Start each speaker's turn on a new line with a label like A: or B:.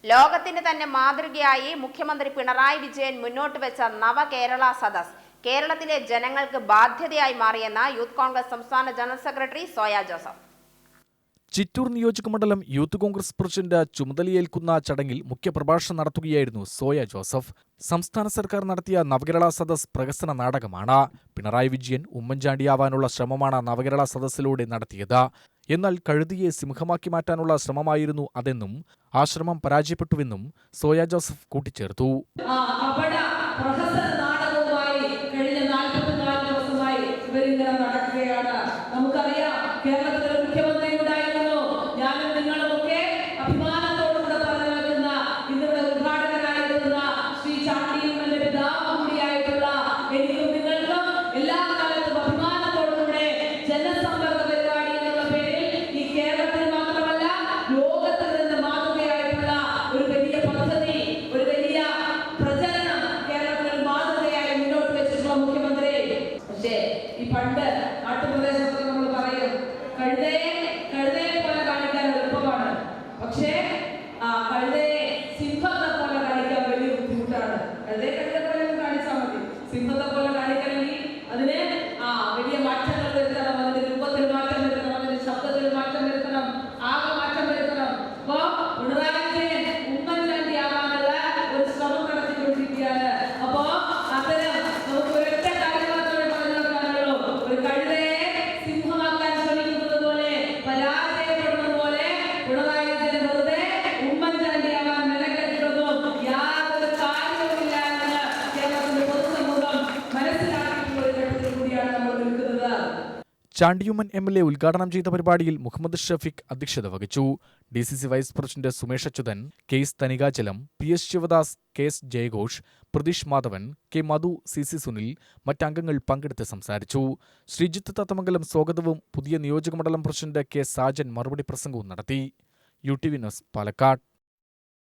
A: ലോകത്തിന് തന്നെ മാതൃകയായി മുഖ്യമന്ത്രി പിണറായി വിജയൻ മുന്നോട്ട് വെച്ച നവകേരള സദസ് കേരളത്തിലെ ജനങ്ങൾക്ക് ബാധ്യതയായി മാറിയെന്ന യൂത്ത് കോൺഗ്രസ് സംസ്ഥാന ജനറൽ സെക്രട്ടറി സോയ ജോസഫ്.
B: ചിറ്റൂർ നിയോജകമണ്ഡലം യൂത്ത് കോൺഗ്രസ് പ്രസിഡന്റ് ചുമതലയേൽക്കുന്ന ചടങ്ങിൽ മുഖ്യപ്രഭാഷണം നടത്തുകയായിരുന്നു സോയ ജോസഫ്. സംസ്ഥാന സർക്കാർ നടത്തിയ നവകേരള സദസ് പ്രഹസന നാടകമാണ്. പിണറായി വിജയൻ ഉമ്മൻചാണ്ടിയാവാനുള്ള ശ്രമമാണ് നവകേരള സദസ്സിലൂടെ നടത്തിയത്. എന്നാൽ കഴുതിയെ സിംഹമാക്കി മാറ്റാനുള്ള ശ്രമമായിരുന്നു അതെന്നും ആ ശ്രമം പരാജയപ്പെട്ടുവെന്നും സോയ ജോസഫ് കൂട്ടിച്ചേർത്തു.
C: നമുക്കറിയാം, കേരളത്തിലെ മുഖ്യമന്ത്രി ഉണ്ടായിരുന്നു. ഞാനും നിങ്ങളുമൊക്കെ അഭിമാനത്തോടുകൂടെ പറഞ്ഞു വെക്കുന്ന ഇന്നിവിടെ ഉദ്ഘാടകനായിരുന്ന ശ്രീ ചാണ്ടിയുമ്മന്റെ പിതാവ് കൂടിയായിട്ടുള്ള എനിക്കും നിങ്ങൾക്കും എല്ലാ കാലത്തും അഭിമാനത്തോടുകൂടെ ജനസമ്പർക്ക പരിപാടി എന്നുള്ള പേരിൽ ഈ കേരളത്തിൽ മാത്രമല്ല ലോകത്തിൽ നിന്ന് മാതൃകയായിട്ടുള്ള ഒരു വലിയ പദ്ധതി, ഒരു വലിയ പ്രചരണം കേരളത്തിൽ മാതൃകയായി മുന്നോട്ട് വെച്ചിട്ടുള്ള മുഖ്യമന്ത്രി. പക്ഷേ ഈ പണ്ട് നാട്ടുപ്രദേശത്തൊക്കെ നമ്മൾ പറയും കഴുതയെ പോലെ കാണിക്കാൻ എളുപ്പമാണ്, പക്ഷേ കഴുതയെ സിംഹത്തെ പോലെ കാണിക്കാൻ വലിയ ബുദ്ധിമുട്ടാണ്. കഴുതയെ പോലെ കാണിച്ചാൽ മതി, സിംഹത്തെ പോലെ കാണിക്കണമെങ്കിൽ അതിന് വലിയ മാറ്റങ്ങൾ വരുത്തണം, അതിന്റെ രൂപത്തിൽ മാറ്റം വരുത്തണം, അതിന്റെ ശബ്ദത്തിൽ മാറ്റം വരുത്തണം, ആകെ മാറ്റം വരുത്തണം. അപ്പോ പിണറായി വിജയൻ ഉമ്മൻചാണ്ടി ആവാനുള്ള ഒരു ശ്രമം നടത്തിക്കൊണ്ടിരിക്കുകയാണ്. അപ്പോ അത്തരം നമുക്ക് ഒരൊറ്റ കാര്യം മാത്രമേ പറഞ്ഞു നോക്കാനുള്ളൂ. ഒരു കഴുതയെ സിംഹമാക്കാൻ ശ്രമിക്കുന്നത് പോലെ, പരാജയപ്പെടുന്നത് പോലെ പിണറായി വിജയൻ വെറുതെ ഉമ്മൻചാണ്ടി ആവാൻ മെനക്കെട്ടിട്ടൊന്നും യാതൊരു കാര്യവുമില്ല എന്ന് കേരളത്തിന്റെ പൊതുസമൂഹം മനസ്സിലാക്കിയിട്ടുള്ള ഒരു ഘട്ടത്തിൽ കൂടിയാണ് നമ്മൾ നിൽക്കുന്നത്.
B: ചാണ്ടിയുമ്മൻ MLA ഉദ്ഘാടനം ചെയ്ത പരിപാടിയിൽ മുഹമ്മദ് ഷഫീഖ് അധ്യക്ഷത വഹിച്ചു. DCC vice president Sumesh Achuthan, KS Thanikachalam, PS Sivadas, KS ജയഘോഷ്, പ്രതീഷ് മാധവൻ, K മധു, CC സുനിൽ മറ്റംഗങ്ങൾ പങ്കെടുത്ത് സംസാരിച്ചു. ശ്രീജിത്ത് തത്തമംഗലം സ്വാഗതവും പുതിയ നിയോജകമണ്ഡലം പ്രസിഡന്റ് K സാജൻ മറുപടി പ്രസംഗവും നടത്തി. UTV news, Palakkad.